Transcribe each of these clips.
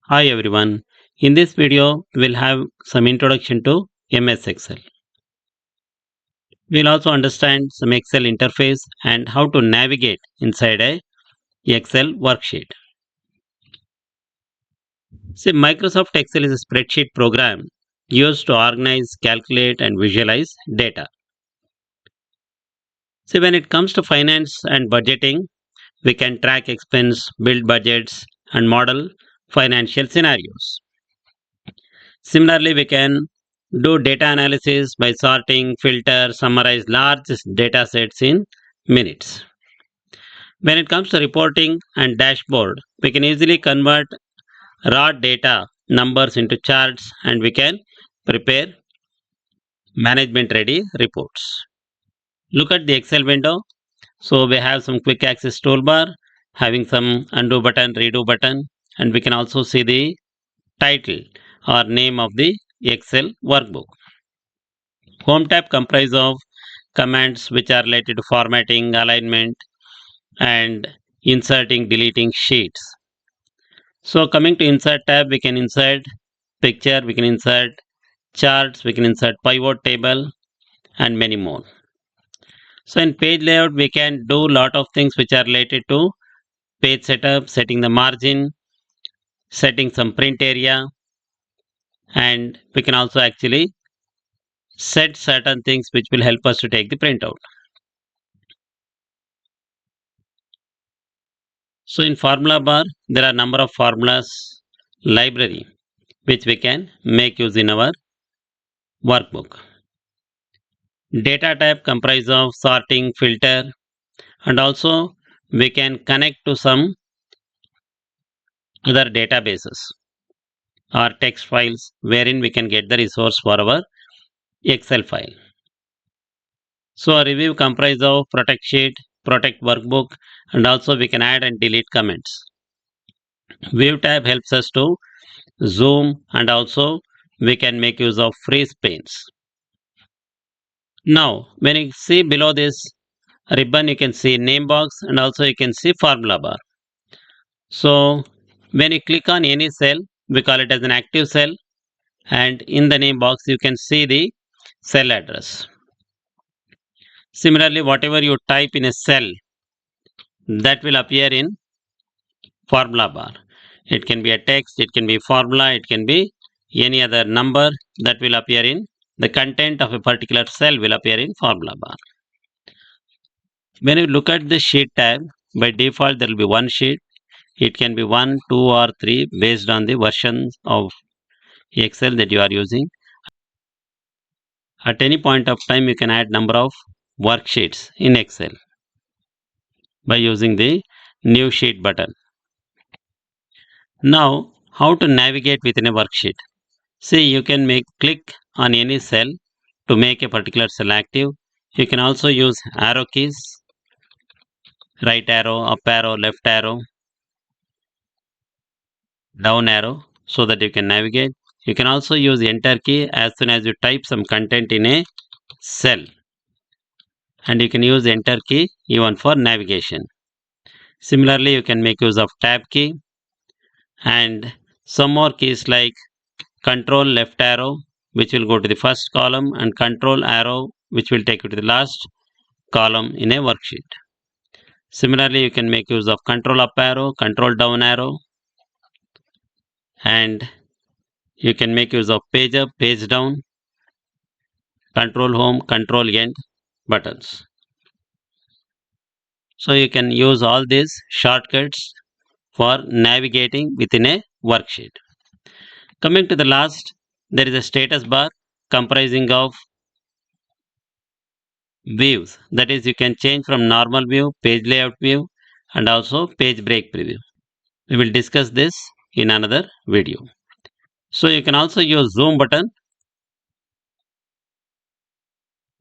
Hi everyone. In this video, we'll have some introduction to MS Excel. We'll also understand some Excel interface and how to navigate inside a Excel worksheet. See, Microsoft Excel is a spreadsheet program used to organize, calculate, and visualize data. See, when it comes to finance and budgeting, we can track expense, build budgets, and model financial scenarios. Similarly, we can do data analysis by sorting, filter, summarize large data sets in minutes. When it comes to reporting and dashboard, we can easily convert raw data numbers into charts and we can prepare management ready reports. Look at the Excel window. So we have some quick access toolbar having some undo button, redo button, and we can also see the title or name of the Excel workbook. Home tab comprises of commands which are related to formatting, alignment, and inserting, deleting sheets. So coming to insert tab, we can insert picture, we can insert charts, we can insert pivot table, and many more. So in page layout, we can do lot of things which are related to page setup, setting the margin, setting some print area, and we can also actually set certain things which will help us to take the printout. So in formula bar, there are number of formulas library which we can make use in our workbook. Data type comprise of sorting, filter, and also we can connect to some other databases or text files wherein we can get the resource for our Excel file. So a review comprise of protect sheet, protect workbook, and also we can add and delete comments. View tab helps us to zoom and also we can make use of freeze panes. Now when you see below this ribbon, you can see name box and also you can see formula bar. So when you click on any cell, we call it as an active cell, and in the name box you can see the cell address. Similarly, whatever you type in a cell, that will appear in formula bar. It can be a text, it can be formula, it can be any other number that will appear in the content of a particular cell will appear in formula bar. When you look at the sheet tab, by default there will be one sheet. It can be 1, 2 or 3 based on the versions of Excel that you are using. At any point of time, you can add number of worksheets in Excel by using the new sheet button. Now, how to navigate within a worksheet? See, you can click on any cell to make a particular cell active. You can also use arrow keys, right arrow, up arrow, left arrow, down arrow, so that you can navigate. You can also use enter key as soon as you type some content in a cell, and you can use enter key even for navigation. Similarly, you can make use of tab key and some more keys like control left arrow, which will go to the first column, and control arrow, which will take you to the last column in a worksheet. Similarly, you can make use of control up arrow, control down arrow, and you can make use of page up, page down, control home, control end buttons. So you can use all these shortcuts for navigating within a worksheet. Coming to the last, there is a status bar comprising of views. That is, you can change from normal view, page layout view, and also page break preview. We will discuss this in another video. So you can also use zoom button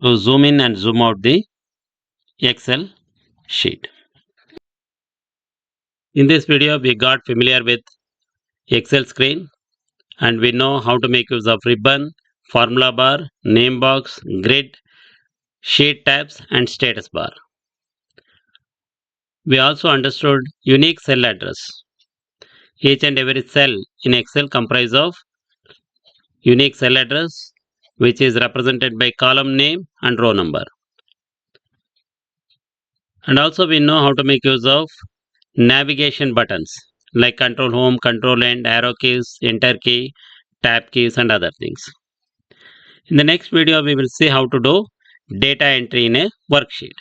to zoom in and zoom out the Excel sheet. In this video, we got familiar with Excel screen and we know how to make use of ribbon, formula bar, name box, grid, sheet tabs, and status bar. We also understood unique cell address. Each and every cell in Excel comprise of unique cell address, which is represented by column name and row number. And also we know how to make use of navigation buttons like control home, control end, arrow keys, enter key, tab keys and other things. In the next video we will see how to do data entry in a worksheet.